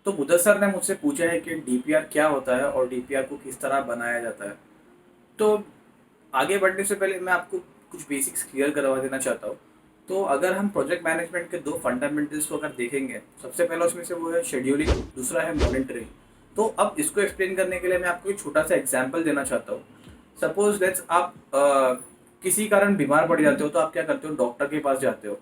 तो बुद्धर सर ने मुझसे पूछा है कि डीपीआर क्या होता है और डीपीआर को किस तरह बनाया जाता है। तो आगे बढ़ने से पहले मैं आपको कुछ बेसिक्स क्लियर करवा देना चाहता हूँ। तो अगर हम प्रोजेक्ट मैनेजमेंट के दो फंडामेंटल्स को अगर देखेंगे, सबसे पहला उसमें से वो है शेड्यूलिंग, दूसरा है मॉनिटरिंग। तो अब इसको एक्सप्लेन करने के लिए मैं आपको एक छोटा सा एग्जांपल देना चाहता हूँ। सपोज लेट्स आप किसी कारण बीमार पड़ जाते हो, तो आप क्या करते हो, डॉक्टर के पास जाते हो।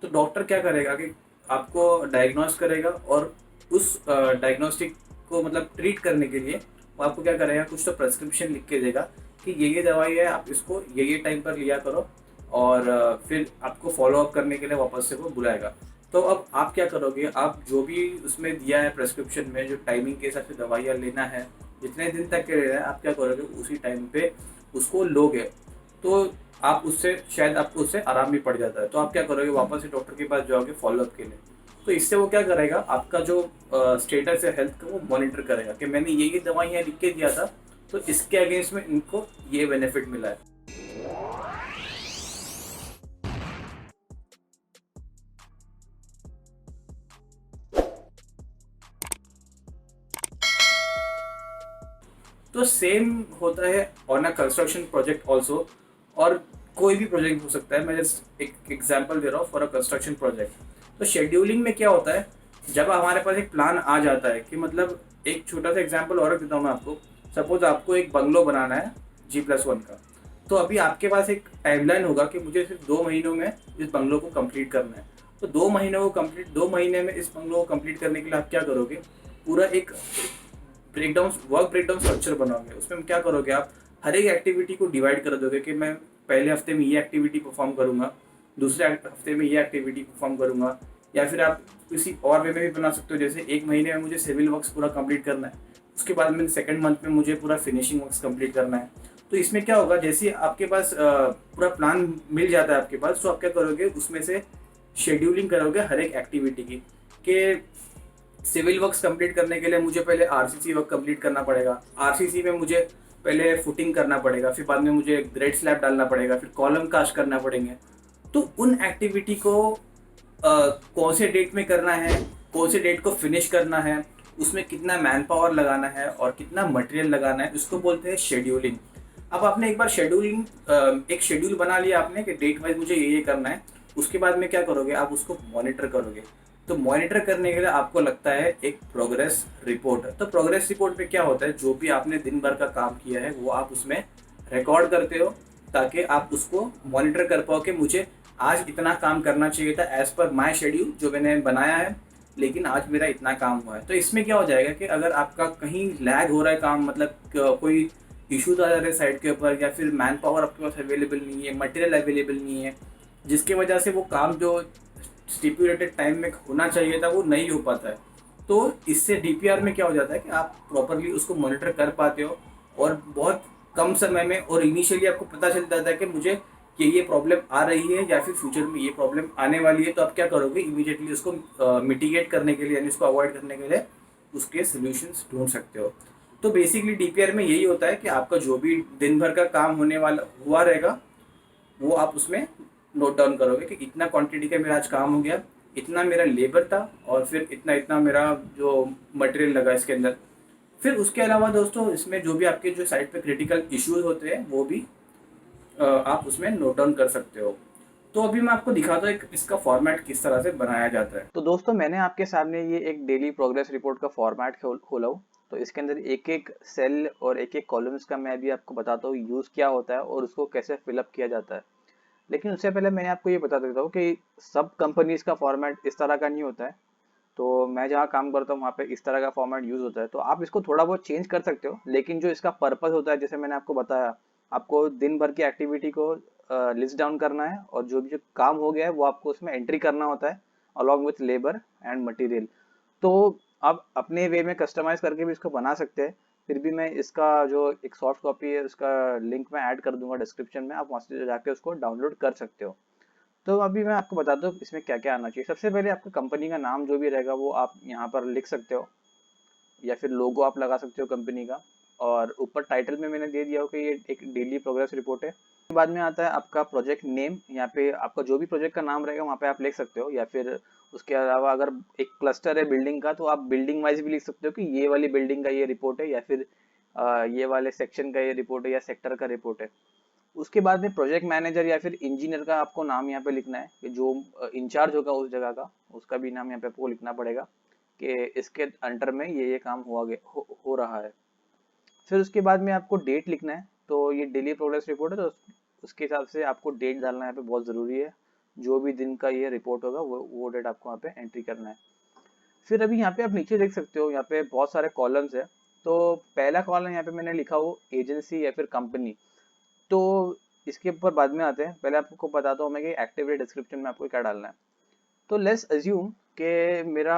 तो डॉक्टर क्या करेगा कि आपको डायग्नोस करेगा और उस डायग्नोस्टिक को मतलब ट्रीट करने के लिए वो आपको क्या करेगा, कुछ तो प्रेस्क्रिप्शन लिख के देगा कि ये दवाई है, आप इसको ये टाइम पर लिया करो। और फिर आपको फॉलो अप करने के लिए वापस से वो बुलाएगा। तो अब आप क्या करोगे, आप जो भी उसमें दिया है प्रेस्क्रिप्शन में, जो टाइमिंग के हिसाब से दवाइयाँ लेना है, जितने दिन तक के लेना है, आप क्या करोगे, उसी टाइम पे उसको लोगे। तो आप उससे शायद आपको उससे आराम भी पड़ जाता है, तो आप क्या करोगे, वापस से डॉक्टर के पास जाओगे फॉलो अप के लिए। तो इससे वो क्या करेगा, आपका जो स्टेटस है हेल्थ का, वो मॉनिटर करेगा कि मैंने ये दवाइयाँ लिख के दिया था, तो इसके अगेंस्ट में इनको ये बेनिफिट मिला है। तो सेम होता है on a construction project also. और कोई भी प्रोजेक्ट हो सकता है, मैं जस्ट एक एग्जांपल दे रहा हूँ फॉर अ कंस्ट्रक्शन प्रोजेक्ट। तो शेड्यूलिंग में क्या होता है, जब हमारे पास एक प्लान आ जाता है कि मतलब, एक छोटा सा एग्जांपल और देता हूँ मैं आपको। सपोज आपको एक बंगलो बनाना है G+1 का। तो अभी आपके पास एक टाइमलाइन होगा कि मुझे सिर्फ 2 महीनों में इस बंगलो को कंप्लीट करना है। तो 2 महीने में इस बंगलो को कंप्लीट करने के लिए आप क्या करोगे, पूरा एक वर्क ब्रेकडाउन स्ट्रक्चर बनाओगे। उसमें क्या करोगे, आप हर एक एक्टिविटी को डिवाइड कर दोगे कि मैं पहले हफ्ते में ये एक्टिविटी परफॉर्म करूंगा, दूसरे हफ्ते में ये एक्टिविटी परफॉर्म करूंगा। या फिर आप किसी और वे में भी बना सकते हो, जैसे एक महीने में मुझे सिविल वर्क्स पूरा कंप्लीट करना है, उसके बाद में सेकंड मंथ में मुझे पूरा फिनिशिंग वर्क्स कंप्लीट करना है। तो इसमें क्या होगा, जैसे ही आपके पास पूरा प्लान मिल जाता है आपके पास, तो आप क्या करोगे, उसमें से शेड्यूलिंग करोगे हर एक एक्टिविटी की। कि सिविल वर्क्स कंप्लीट करने के लिए मुझे पहले आरसीसी वर्क कंप्लीट करना पड़ेगा, आरसीसी में मुझे पहले फुटिंग करना पड़ेगा, फिर बाद में मुझे ग्रेड स्लैब डालना पड़ेगा, फिर कॉलम कास्ट करना पड़ेंगे। तो उन एक्टिविटी को कौन से डेट में करना है, कौन से डेट को फिनिश करना है, उसमें कितना मैन पावर लगाना है और कितना मटेरियल लगाना है, उसको बोलते हैं शेड्यूलिंग। अब आपने एक बार एक शेड्यूल बना लिया आपने कि डेट वाइज मुझे ये करना है। उसके बाद में क्या करोगे, आप उसको मॉनिटर करोगे। तो मॉनिटर करने के लिए आपको लगता है एक प्रोग्रेस रिपोर्ट। तो प्रोग्रेस रिपोर्ट में क्या होता है, जो भी आपने दिन भर का काम किया है वो आप उसमें रिकॉर्ड करते हो, ताकि आप उसको मॉनिटर कर पाओ कि मुझे आज इतना काम करना चाहिए था एज पर माई शेड्यूल जो मैंने बनाया है, लेकिन आज मेरा इतना काम हुआ है। तो इसमें क्या हो जाएगा कि अगर आपका कहीं लैग हो रहा है काम, मतलब कोई इश्यूज आ जा रहे हैं साइड के ऊपर, या फिर मैन पावर आपके पास अवेलेबल नहीं है, मटेरियल अवेलेबल नहीं है, जिसकी वजह से वो काम जो स्टिपुलेटेड टाइम में होना चाहिए था वो नहीं हो पाता है। तो इससे डीपीआर में क्या हो जाता है कि आप प्रॉपरली उसको मॉनिटर कर पाते हो, और बहुत कम समय में, और इनिशियली आपको पता चल जाता है कि मुझे ये प्रॉब्लम आ रही है या फिर फ्यूचर में ये प्रॉब्लम आने वाली है। तो आप क्या करोगे, इमीडिएटली उसको मिटिगेट करने के लिए, यानी उसको अवॉइड करने के लिए उसके सोल्यूशंस ढूंढ सकते हो। तो बेसिकली डीपीआर में यही होता है कि आपका जो भी दिन भर का काम होने वाला हुआ रहेगा, वो आप उसमें नोट डाउन करोगे कि इतना क्वांटिटी का मेरा आज काम हो गया, इतना मेरा लेबर था, और फिर इतना इतना मेरा जो मटेरियल लगा इसके अंदर। फिर उसके अलावा दोस्तों, इसमें जो भी आपके जो साइट पे क्रिटिकल इश्यूज होते हैं वो भी आप उसमें नोट डाउन कर सकते हो। तो अभी मैं आपको दिखाता हूँ इसका फॉर्मेट किस तरह से बनाया जाता है। तो दोस्तों, मैंने आपके सामने ये एक डेली प्रोग्रेस रिपोर्ट का फॉर्मेट खोला हूँ। तो इसके अंदर एक एक सेल और एक एक कॉलम्स का मैं अभी आपको बताता हूँ यूज़ क्या होता है और उसको कैसे फिलअप किया जाता है। लेकिन उससे पहले मैंने आपको ये बता देता हूँ कि सब कंपनीज का फॉर्मेट इस तरह का नहीं होता है। तो मैं जहाँ काम करता हूँ वहाँ पे इस तरह का फॉर्मेट यूज़ होता है। तो आप इसको थोड़ा बहुत चेंज कर सकते हो, लेकिन जो इसका पर्पस होता है, जैसे मैंने आपको बताया, आपको दिन भर की एक्टिविटी को लिस्ट डाउन करना है, और जो भी जो काम हो गया है वो आपको उसमें एंट्री करना होता है, along with labour and material. तो आप अपने वे में कस्टमाइज करके भी इसको बना सकते हैं। फिर भी मैं इसका जो एक सॉफ्ट कॉपी है उसका लिंक मैं ऐड कर दूंगा डिस्क्रिप्शन में, आप वहाँ से जाके उसको डाउनलोड कर सकते हो। तो अभी मैं आपको बताता हूँ इसमें क्या क्या आना चाहिए। सबसे पहले आपका कंपनी का नाम जो भी रहेगा वो आप यहाँ पर लिख सकते हो, या फिर लोगो आप लगा सकते हो कंपनी का। और ऊपर टाइटल में मैंने दे दिया हो कि ये एक डेली प्रोग्रेस रिपोर्ट है। बाद में आता है आपका प्रोजेक्ट नेम। यहाँ पे आपका जो भी प्रोजेक्ट का नाम रहेगा वहाँ पे आप लिख सकते हो, या फिर उसके अलावा अगर एक क्लस्टर है बिल्डिंग का तो आप बिल्डिंग वाइज भी लिख सकते हो कि ये वाली बिल्डिंग का ये रिपोर्ट है, या फिर ये वाले सेक्शन का ये रिपोर्ट है, या सेक्टर का रिपोर्ट है। उसके बाद में प्रोजेक्ट मैनेजर या फिर इंजीनियर का आपको नाम यहाँ पे लिखना है, कि जो इंचार्ज होगा उस जगह का, उसका भी नाम यहाँ पे आपको लिखना पड़ेगा कि इसके अंडर में ये काम हो रहा है। फिर उसके बाद में आपको डेट लिखना है। तो ये डेली प्रोग्रेस रिपोर्ट है, तो उसके हिसाब से आपको डेट डालना यहाँ पे बहुत ज़रूरी है। जो भी दिन का ये रिपोर्ट होगा वो डेट आपको यहाँ पे एंट्री करना है। फिर अभी यहाँ पे आप नीचे देख सकते हो, यहाँ पे बहुत सारे कॉलम्स है। तो पहला कॉलम यहाँ पे मैंने लिखा हो एजेंसी या फिर कंपनी। तो इसके ऊपर बाद में आते हैं, पहले आपको बताता हूँ मैं कि एक्टिविटी डिस्क्रिप्शन में आपको क्या डालना है। तो लेट्स अज्यूम कि मेरा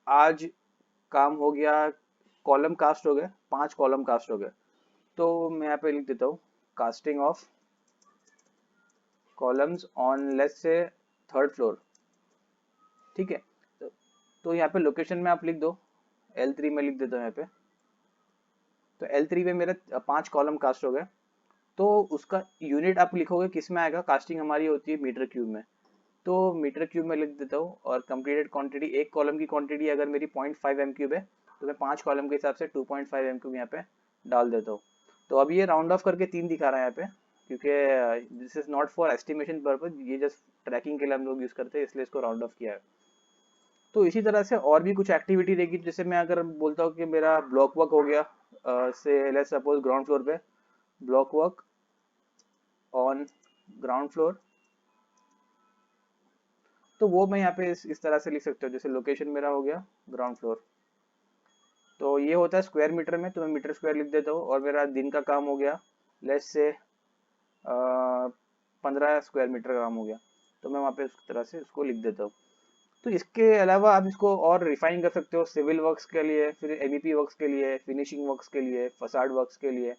आज काम हो गया, कॉलम कास्ट हो गए, 5 कॉलम कास्ट हो गए। तो मैं यहाँ पे लिख देता हूँ casting of columns on let's say 3rd floor. ठीक है, तो यहाँ पे लोकेशन में आप लिख दो L3 में लिख देता हूँ यहाँ पे। तो L3 पे मेरे 5 कॉलम कास्ट हो गए। तो उसका यूनिट आप लिखोगे किस में आएगा, कास्टिंग हमारी होती है मीटर क्यूब में, तो मीटर क्यूब में लिख देता हूँ। और कंप्लीटेड क्वांटिटी, एक कॉलम की क्वांटिटी अगर मेरी 0.5 एम क्यूब है तो मैं 5 कॉलम के हिसाब से 2.5 एम क्यूब यहाँ पे डाल देता हूँ। तो अभी ये राउंड ऑफ करके 3 दिखा रहा है यहाँ पे, क्योंकि this is not for estimation purpose, ये जस्ट ट्रैकिंग के लिए हम लोग यूज़ करते हैं, इसलिए इसको राउंड ऑफ किया है। तो इसी तरह से और भी कुछ एक्टिविटी रहेगी, जैसे मैं अगर बोलता हूँ कि मेरा ब्लॉक वर्क हो गया, से लेट्स सपोज ग्राउंड फ्लोर पे block work on ground floor, तो वो मैं यहाँ पे इस तरह से लिख सकते हो। जैसे लोकेशन मेरा हो गया ग्राउंड फ्लोर, तो ये होता है स्क्वायर मीटर में, तो मैं मीटर स्क्वायर लिख देता हूँ। और मेरा दिन का काम हो गया लेट्स से 15 स्क्वायर मीटर का काम हो गया, तो मैं वहाँ पे उस तरह से उसको लिख देता हूँ। तो इसके अलावा आप इसको और रिफाइन कर सकते हो सिविल वर्क्स के लिए, फिर एबीपी वर्क्स के लिए, फिनिशिंग वर्क्स के लिए, फसाड वर्क्स के लिए।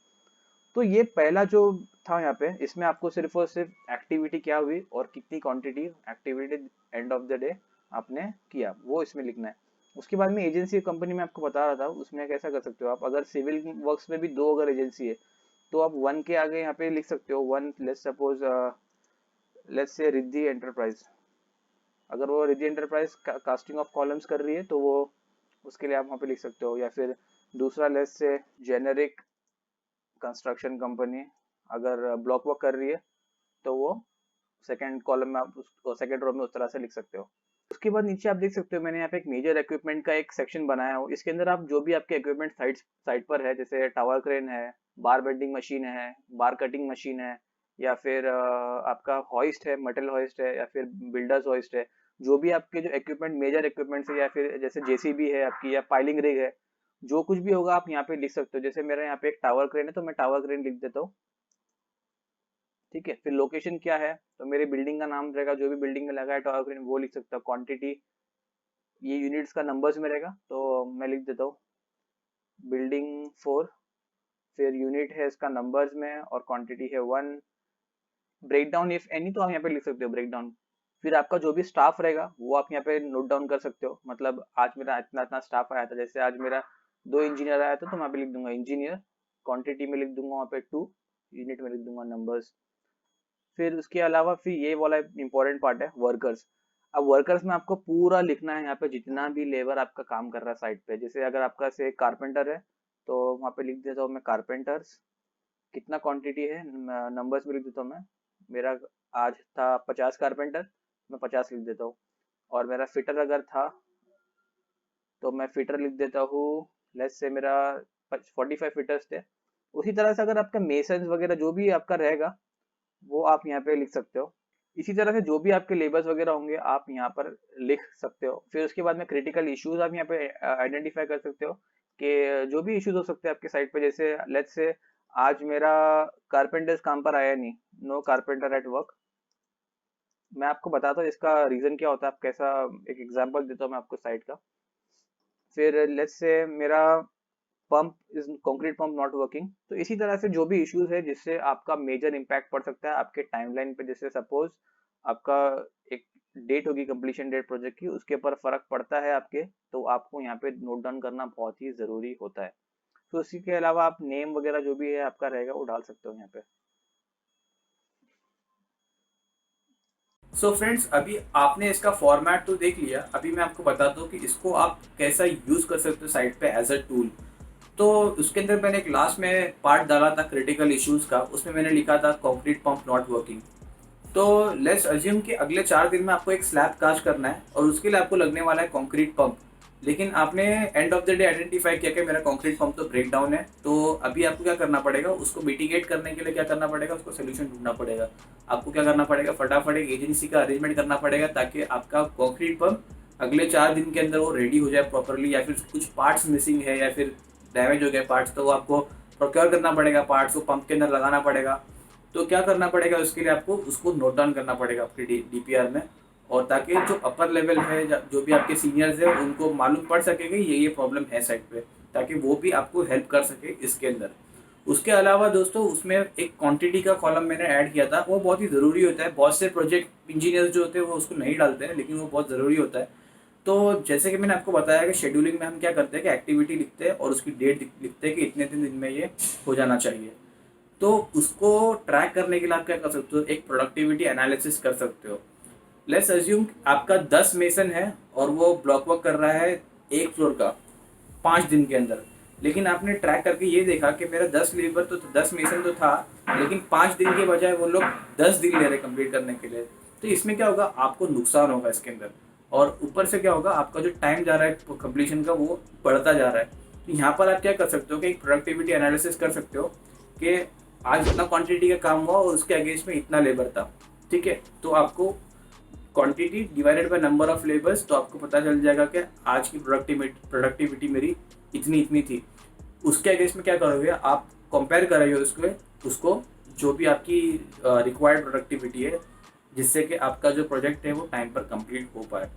तो ये पहला जो था यहाँ पे, इसमें आपको सिर्फ और सिर्फ एक्टिविटी क्या हुई और कितनी quantity activity end of the day आपने किया वो इसमें लिखना है। उसके बाद में एजेंसी कंपनी में आपको बता रहा था, उसमें कैसा कर सकते हो आप, अगर सिविल वर्क्स में भी 2 अगर एजेंसी है तो आप 1 के आगे यहाँ पे लिख सकते हो 1, let's suppose let's say Riddhi enterprise. अगर वो Riddhi enterprise casting of columns कर रही है तो वो उसके लिए आप वहाँ पे लिख सकते हो। या फिर दूसरा let's say generic construction company अगर ब्लॉक वर्क कर रही है तो वो सेकंड कॉलम में आप सेकंड रो में उस तरह से लिख सकते हो। उसके बाद नीचे आप देख सकते हो मैंने यहाँ पे एक मेजर इक्विपमेंट का एक सेक्शन बनाया हो। इसके अंदर आप जो भी आपके इक्विपमेंट साइट पर है, जैसे टावर क्रेन है, बार बेंडिंग मशीन है, बार कटिंग मशीन है, या फिर आपका हॉइस्ट है, मेटल हॉइस्ट है, या फिर बिल्डर्स हॉइस्ट है, जो भी आपके जो इक्विपमेंट मेजर इक्विपमेंट है, या फिर जैसे जेसीबी है आपकी, या पाइलिंग रिग है, जो कुछ भी होगा आप यहाँ पे लिख सकते हो। जैसे मेरा यहाँ पे एक टावर क्रेन है तो मैं टावर क्रेन लिख देता हूँ। ठीक है, फिर लोकेशन क्या है, तो मेरी बिल्डिंग का नाम रहेगा, जो भी बिल्डिंग में लगा है टावर क्रेन वो लिख सकता हूँ। क्वांटिटी ये यूनिट्स का नंबर्स में रहेगा, तो मैं लिख देता हूँ बिल्डिंग 4, फिर यूनिट है इसका नंबर्स में और क्वांटिटी है 1। ब्रेक डाउन इफ एनी, तो आप यहाँ पे लिख सकते हो ब्रेक डाउन। फिर आपका जो भी स्टाफ रहेगा वो आप यहाँ पे नोट डाउन कर सकते हो, मतलब आज मेरा इतना इतना स्टाफ आया था, जैसे आज मेरा 2 इंजीनियर आया था तो मैं यहाँ पे लिख दूंगा इंजीनियर, क्वांटिटी में लिख दूंगा वहाँ पे 2, यूनिट में लिख दूंगा नंबर्स। फिर उसके अलावा फिर ये वाला इंपॉर्टेंट पार्ट है वर्कर्स। अब वर्कर्स में आपको पूरा लिखना है यहाँ पे, जितना भी लेबर आपका काम कर रहा है साइट पे। जैसे अगर आपका से कारपेंटर है तो वहाँ पे लिख देता हूँ मैं कारपेंटर्स, कितना क्वांटिटी है नंबर्स में लिख देता हूँ मैं। मेरा आज था 50 कारपेंटर, मैं 50 लिख देता हूँ। और मेरा फिटर अगर था तो मैं फिटर लिख देता हूँ, लेट्स से मेरा 45 फिटर्स थे। उसी तरह से अगर आपका मेसन्स वगैरह जो भी आपका रहेगा वो आप यहाँ पे लिख सकते हो। इसी तरह से जो भी आपके लेबर्स वगैरह होंगे आप यहाँ पर लिख सकते हो। फिर उसके बाद में क्रिटिकल इश्यूज आप यहाँ पे आइडेंटिफाई कर सकते हो कि जो भी इश्यूज हो सकते हैं आपके साइट पे। जैसे लेट्स से आज मेरा कारपेंटर्स काम पर आया नहीं, नो कारपेंटर एट वर्क। मैं आपको बताता हूँ इसका रीजन क्या होता है, आप कैसा, एक एग्जांपल देता हूँ मैं आपको साइट का। फिर लेट्स से मेरा pump is concrete pump not working. तो इसी तरह से जो भी इश्यूज है जिससे आपका मेजर इम्पैक्ट पड़ सकता है आपके टाइमलाइन पे, जैसे सपोज आपका एक डेट होगी कंप्लीशन डेट प्रोजेक्ट की, उसके ऊपर फर्क पड़ता है आपके, तो आपको यहाँ पे नोट डाउन करना बहुत ही जरूरी होता है। तो इसी के अलावा आप नेम वगैरह जो भी है आपका रहेगा वो डाल सकते हो यहाँ पे। सो फ्रेंड्स, अभी आपने इसका फॉर्मेट तो देख लिया, अभी मैं आपको बताता हूँ कि इसको आप कैसा यूज़ कर सकते हो साइट पे एज अ टूल। तो उसके अंदर मैंने एक लास्ट में पार्ट डाला था क्रिटिकल इश्यूज़ का, उसमें मैंने लिखा था कंक्रीट पंप नॉट वर्किंग। तो लेट्स अज्यूम कि अगले 4 दिन में आपको एक स्लैब कास्ट करना है और उसके लिए आपको लगने वाला है कंक्रीट पंप। लेकिन आपने end of the day identify किया कि मेरा कंक्रीट पंप तो ब्रेक डाउन है, तो अभी आपको क्या करना पड़ेगा, उसको मिटिगेट करने के लिए क्या करना पड़ेगा, उसको सोल्यूशन ढूंढना पड़ेगा। आपको क्या करना पड़ेगा, फटाफट एक एजेंसी का अरेंजमेंट करना पड़ेगा ताकि आपका कंक्रीट पंप अगले 4 दिन के अंदर वो रेडी हो जाए प्रॉपरली, या फिर कुछ पार्ट्स मिसिंग है या फिर डैमेज हो गए पार्ट्स, तो वो आपको प्रोक्योर करना पड़ेगा, पार्ट्स को पंप के अंदर लगाना पड़ेगा। तो क्या करना पड़ेगा उसके लिए, आपको उसको नोट डाउन करना पड़ेगा आपके डीपीआर में, और ताकि जो अपर लेवल है जो भी आपके सीनियर्स है उनको मालूम पड़ सके कि ये प्रॉब्लम है साइट पे, ताकि वो भी आपको हेल्प कर सके इसके अंदर। उसके अलावा दोस्तों, उसमें एक क्वांटिटी का कॉलम मैंने ऐड किया था, वो बहुत ही ज़रूरी होता है। बहुत से प्रोजेक्ट इंजीनियर्स जो होते हैं वो उसको नहीं डालते हैं, लेकिन वो बहुत ज़रूरी होता है। तो जैसे कि मैंने आपको बताया कि शेड्यूलिंग में हम क्या करते हैं कि एक्टिविटी लिखते हैं और उसकी डेट लिखते हैं कि इतने दिन में ये हो जाना चाहिए। तो उसको ट्रैक करने के लिए आप क्या कर सकते हो, एक प्रोडक्टिविटी एनालिसिस कर सकते हो। लेट्स अज्यूम आपका 10 मेसन है और वो ब्लॉक वर्क कर रहा है एक फ्लोर का 5 दिन के अंदर। लेकिन आपने ट्रैक करके ये देखा कि मेरा 10 लेबर तो 10 मेसन तो था, लेकिन 5 दिन के बजाय वो लोग 10 दिन ले रहे कंप्लीट करने के लिए। तो इसमें क्या होगा, आपको नुकसान होगा इसके अंदर, और ऊपर से क्या होगा, आपका जो टाइम जा रहा है कंप्लीशन का वो बढ़ता जा रहा है। तो यहाँ पर आप क्या कर सकते हो कि एक प्रोडक्टिविटी एनालिसिस कर सकते हो कि आज इतना क्वांटिटी का काम हुआ और उसके अगेंस्ट में इतना लेबर था। ठीक है, तो आपको quantity divided by number of labours, तो आपको पता चल जाएगा कि आज की प्रोडक्टिविटी मेरी इतनी इतनी थी। उसके अगेंस्ट में क्या करोगे, आप कंपेयर करोगे उसको जो भी आपकी रिक्वायर्ड प्रोडक्टिविटी है, जिससे कि आपका जो प्रोजेक्ट है वो टाइम पर कंप्लीट हो पाए।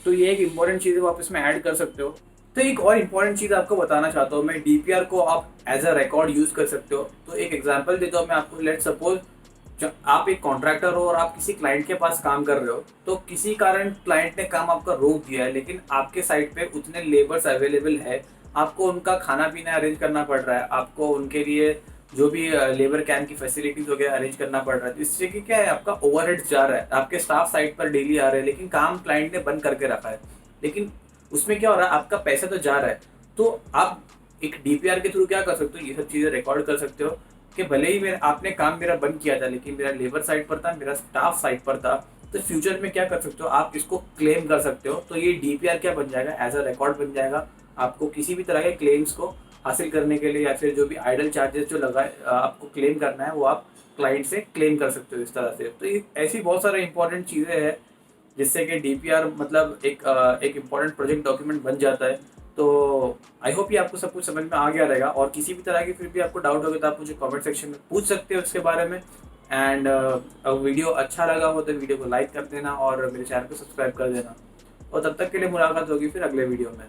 तो ये एक इम्पॉर्टेंट चीज़ है, वो आप इसमें ऐड कर सकते हो। तो एक और इम्पॉर्टेंट चीज़ आपको बताना चाहता हूँ मैं, डीपीआर को आप एज अ रिकॉर्ड यूज़ कर सकते हो। तो एक एग्जांपल देता हूँ मैं आपको। लेट सपोज जब आप एक कॉन्ट्रैक्टर हो और आप किसी क्लाइंट के पास काम कर रहे हो, तो किसी कारण क्लाइंट ने काम आपका रोक दिया है, लेकिन आपके साइट पे उतने लेबर्स अवेलेबल है, आपको उनका खाना पीना अरेंज करना पड़ रहा है, आपको उनके लिए जो भी लेबर कैंप की फैसिलिटीज वगैरह अरेंज करना पड़ रहा है। तो इससे कि क्या है, आपका ओवरहेड जा रहा है, आपके स्टाफ साइट पर डेली आ रहे हैं, लेकिन काम क्लाइंट ने बंद करके रखा है। लेकिन उसमें क्या हो रहा है, आपका पैसा तो जा रहा है। तो आप एक डीपीआर के थ्रू क्या कर सकते हो, ये सब चीज़ें रिकॉर्ड कर सकते हो कि भले ही आपने काम मेरा बंद किया था, लेकिन मेरा लेबर साइट पर था, मेरा स्टाफ साइट पर था। तो फ्यूचर में क्या कर सकते हो, आप इसको क्लेम कर सकते हो। तो ये डीपीआर क्या बन जाएगा, एज अ रिकॉर्ड बन जाएगा। आपको किसी भी तरह के क्लेम्स को हासिल करने के लिए, या फिर जो भी आइडल चार्जेस जो लगाए आपको क्लेम करना है, वो आप क्लाइंट से क्लेम कर सकते हो इस तरह से। तो ये ऐसी बहुत सारी इंपॉर्टेंट चीज़ें हैं जिससे कि डीपीआर मतलब एक इम्पॉर्टेंट प्रोजेक्ट डॉक्यूमेंट बन जाता है। तो आई होप ये आपको सब कुछ समझ में आ गया रहेगा, और किसी भी तरह की फिर भी आपको डाउट होगा तो आप मुझे कमेंट सेक्शन में पूछ सकते हो उसके बारे में। एंड वीडियो अच्छा लगा हो तो वीडियो को लाइक कर देना और मेरे चैनल को सब्सक्राइब कर देना। और तब तक के लिए मुलाकात होगी फिर अगले वीडियो में।